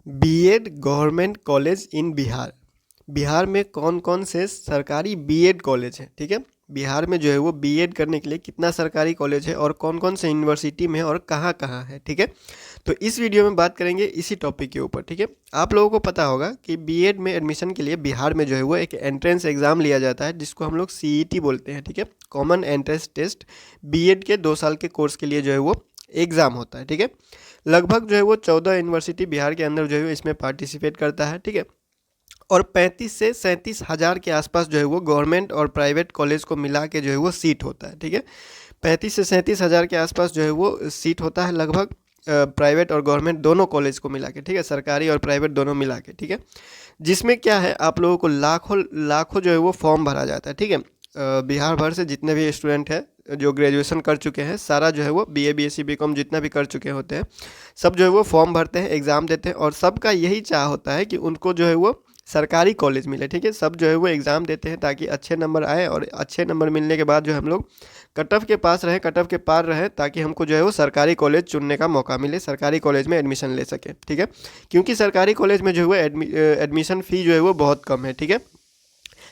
BEd government college in Bihar. Bihar में कौन कौन से सरकारी बीएड कॉलेज हैं, ठीक है। बिहार में जो है वो बीएड करने के लिए कितना सरकारी कॉलेज है और कौन कौन से यूनिवर्सिटी में है और कहाँ कहाँ है, ठीक है। तो इस वीडियो में बात करेंगे इसी टॉपिक के ऊपर, ठीक है। आप लोगों को पता होगा कि बीएड में एडमिशन के लिए बिहार में जो है वो एक एंट्रेंस एग्ज़ाम लिया जाता है जिसको हम लोग सीईटी बोलते हैं, ठीक है। कॉमन एंट्रेंस टेस्ट बीएड के 2 साल के कोर्स के लिए जो है वो एग्ज़ाम होता है, ठीक है। लगभग जो है वो 14 यूनिवर्सिटी बिहार के अंदर जो है इसमें पार्टिसिपेट करता है, ठीक है। और 35 से 37 हज़ार के आसपास जो है वो गवर्नमेंट और प्राइवेट कॉलेज को मिला के जो है वो सीट होता है, ठीक है। 35 से 37 हज़ार के आसपास जो है वो सीट होता है लगभग, प्राइवेट और गवर्नमेंट दोनों कॉलेज को मिला के, ठीक है। सरकारी और प्राइवेट दोनों मिला के, ठीक है। जिसमें क्या है, आप लोगों को लाखों लाखों जो है वो फॉर्म भरा जाता है, ठीक है। बिहार भर से जितने भी स्टूडेंट हैं जो ग्रेजुएशन कर चुके हैं, सारा जो है वो बीए बीएससी बीकॉम जितना भी कर चुके होते हैं, सब जो है वो फॉर्म भरते हैं, एग्ज़ाम देते हैं और सबका यही चाह होता है कि उनको जो है वो सरकारी कॉलेज मिले, ठीक है। सब जो है वो एग्ज़ाम देते हैं ताकि अच्छे नंबर आए और अच्छे नंबर मिलने के बाद जो हम लोग कट ऑफ के पास रहे, कट ऑफ के पार रहे, ताकि हमको जो है वो सरकारी कॉलेज चुनने का मौका मिले, सरकारी कॉलेज में एडमिशन ले सके, ठीक है। क्योंकि सरकारी कॉलेज में जो है वो एडमिशन फ़ी जो है वो बहुत कम है, ठीक है।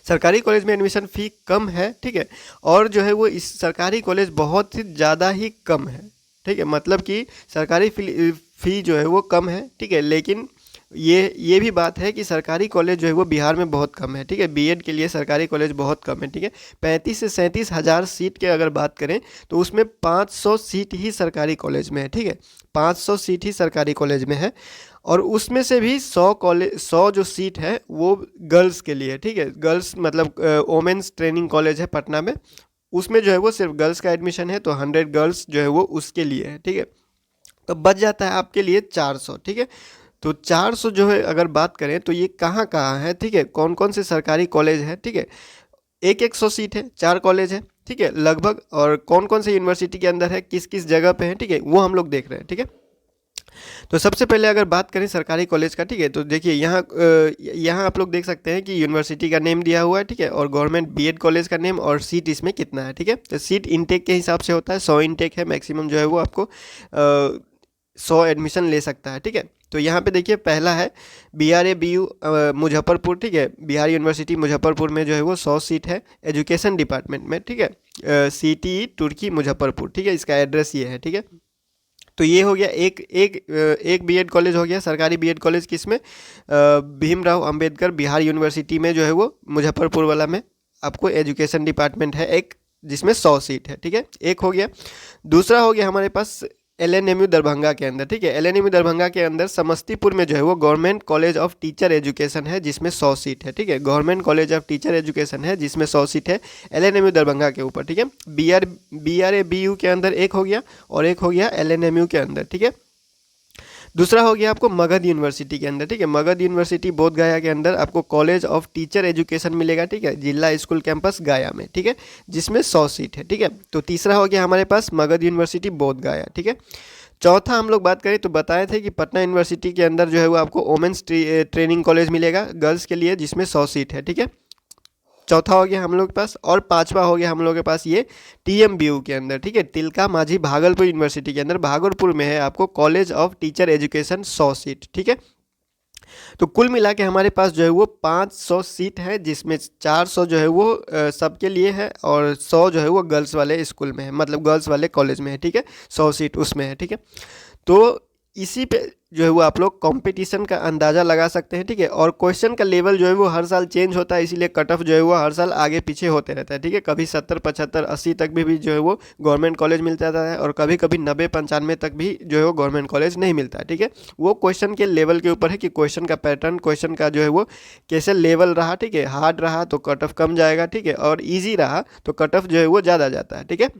सरकारी कॉलेज में एडमिशन फ़ी कम है, ठीक है। और जो है वो इस सरकारी कॉलेज बहुत ही ज़्यादा ही कम है, ठीक है। मतलब कि सरकारी फ़ी जो है वो कम है, ठीक है। लेकिन ये भी बात है कि सरकारी कॉलेज जो है वो बिहार में बहुत कम है, ठीक है। बीएड के लिए सरकारी कॉलेज बहुत कम है, ठीक है। 35 से 37 हज़ार सीट के अगर बात करें तो उसमें 500 सीट ही सरकारी कॉलेज में है, ठीक है। 500 सीट ही सरकारी कॉलेज में है और उसमें से भी 100 जो सीट है वो गर्ल्स के लिए, ठीक है। गर्ल्स मतलब वोमेंस ट्रेनिंग कॉलेज है पटना में, उसमें जो है वो सिर्फ गर्ल्स का एडमिशन है, तो 100 गर्ल्स जो है वो उसके लिए है, ठीक है। तो बच जाता है आपके लिए 400, ठीक है। तो 400 जो है अगर बात करें तो ये कहाँ कहाँ है, ठीक है, कौन कौन से सरकारी कॉलेज है, ठीक है। एक 100 सीट है, 4 कॉलेज है, ठीक है लगभग, और कौन कौन से यूनिवर्सिटी के अंदर है, किस किस जगह पे है, ठीक है, वो हम लोग देख रहे हैं, ठीक है। तो सबसे पहले अगर बात करें सरकारी कॉलेज का, ठीक है, तो देखिए यहाँ आप लोग देख सकते हैं कि यूनिवर्सिटी का नेम दिया हुआ है, ठीक है, और गवर्नमेंट बीएड कॉलेज का नेम और सीट इसमें कितना है, ठीक है। तो सीट इनटेक के हिसाब से होता है, 100 इनटेक है मैक्सिमम जो है वो आपको 100 एडमिशन ले सकता है, ठीक है। तो यहाँ पे देखिए पहला है BRABU मुजफ्फरपुर, ठीक है। बिहार यूनिवर्सिटी मुजफ्फरपुर में जो है वो 100 सीट है एजुकेशन डिपार्टमेंट में, ठीक है। CTE तुर्की मुजफ्फरपुर, ठीक है, इसका एड्रेस ये है, ठीक है। तो ये हो गया एक बीएड कॉलेज हो गया, सरकारी बीएड कॉलेज किसमें, भीमराव अंबेडकर बिहार यूनिवर्सिटी में जो है वो मुजफ्फरपुर वाला में आपको एजुकेशन डिपार्टमेंट है एक, जिसमें 100 सीट है, ठीक है, एक हो गया। दूसरा हो गया हमारे पास LNMU दरभंगा के अंदर, ठीक है। LNMU दरभंगा के अंदर समस्तीपुर में जो है वो government college of teacher education है जिसमें 100 सीट है, ठीक है। Government college of teacher education है जिसमें 100 सीट है LNMU दरभंगा के ऊपर, ठीक है। BRABU के अंदर एक हो गया और एक हो गया LNMU के अंदर, ठीक है। दूसरा हो गया आपको मगध यूनिवर्सिटी के अंदर, ठीक है। मगध यूनिवर्सिटी बोध गया के अंदर आपको कॉलेज ऑफ टीचर एजुकेशन मिलेगा, ठीक है, जिला स्कूल कैंपस गया में, ठीक है, जिसमें 100 सीट है, ठीक है। तो तीसरा हो गया हमारे पास मगध यूनिवर्सिटी बोध गया, ठीक है। चौथा हम लोग बात करें तो बताए थे कि पटना यूनिवर्सिटी के अंदर जो है वो आपको वोमेंस ट्रेनिंग कॉलेज मिलेगा गर्ल्स के लिए, जिसमें 100 सीट है, ठीक है। चौथा हो गया हम लोग के पास, और पांचवा हो गया हम लोग के पास ये TMBU के अंदर, ठीक है, तिलका मांझी भागलपुर यूनिवर्सिटी के अंदर भागलपुर में है आपको college of teacher education 100 seat, ठीक है। तो कुल मिला के हमारे पास जो है वो 500 सीट है, जिसमें 400 जो है वो सबके लिए है और 100 जो है वो गर्ल्स वाले स्कूल में है, मतलब गर्ल्स वाले कॉलेज में है, ठीक है। 100 सीट उसमें है, ठीक है। तो इसी पे जो है वो आप लोग कंपटीशन का अंदाज़ा लगा सकते हैं, ठीक है। और क्वेश्चन का लेवल जो है वो हर साल चेंज होता है, इसीलिए कट ऑफ जो है वो हर साल आगे पीछे होते रहता है, ठीक है। कभी 70 75 80 तक भी जो है वो गवर्नमेंट कॉलेज मिल जाता है और कभी कभी 90 95 तक भी जो है वो गवर्नमेंट कॉलेज नहीं मिलता है, ठीक है। वो क्वेश्चन के लेवल के ऊपर है कि क्वेश्चन का पैटर्न, क्वेश्चन का जो है वो कैसे लेवल रहा, ठीक है। हार्ड रहा तो कट ऑफ कम जाएगा, ठीक है, और ईजी रहा तो कट ऑफ जो है वो ज़्यादा जाता है, ठीक है।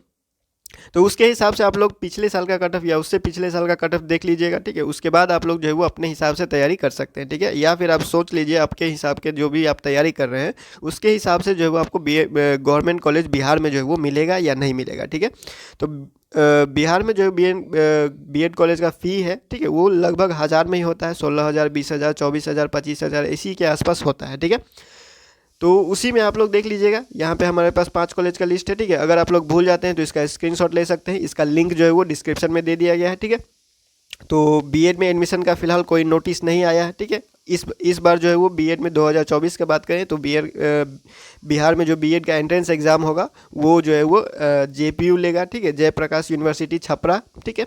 तो उसके हिसाब से आप लोग पिछले साल का कट ऑफ या उससे पिछले साल का कट ऑफ देख लीजिएगा, ठीक है। उसके बाद आप लोग जो है वो अपने हिसाब से तैयारी कर सकते हैं, ठीक है। या फिर आप सोच लीजिए आपके हिसाब के जो भी आप तैयारी कर रहे हैं उसके हिसाब से जो है वो आपको गवर्नमेंट कॉलेज बिहार में जो है वो मिलेगा या नहीं मिलेगा, ठीक है। तो बिहार में जो बीएड कॉलेज का फ़ी है, ठीक है, वो लगभग 1000 में ही होता है, 16,000 20,000 24,000 25,000 इसी के आसपास होता है, ठीक है। तो उसी में आप लोग देख लीजिएगा, यहाँ पे हमारे पास 5 कॉलेज का लिस्ट है, ठीक है। अगर आप लोग भूल जाते हैं तो इसका स्क्रीनशॉट ले सकते हैं, इसका लिंक जो है वो डिस्क्रिप्शन में दे दिया गया है, ठीक है। तो बीएड में एडमिशन का फ़िलहाल कोई नोटिस नहीं आया है, ठीक है। इस बार जो है वो बीएड में 2024 की बात करें तो बिहार में जो बीएड का एंट्रेंस एग्ज़ाम होगा वो जो है वो जेपीयू लेगा, ठीक है, जयप्रकाश यूनिवर्सिटी छपरा, ठीक है।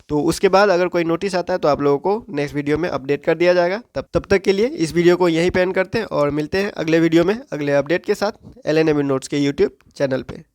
तो उसके बाद अगर कोई नोटिस आता है तो आप लोगों को नेक्स्ट वीडियो में अपडेट कर दिया जाएगा। तब तक के लिए इस वीडियो को यहीं पे एंड करते हैं और मिलते हैं अगले वीडियो में अगले अपडेट के साथ LNM नोट्स के यूट्यूब चैनल पे।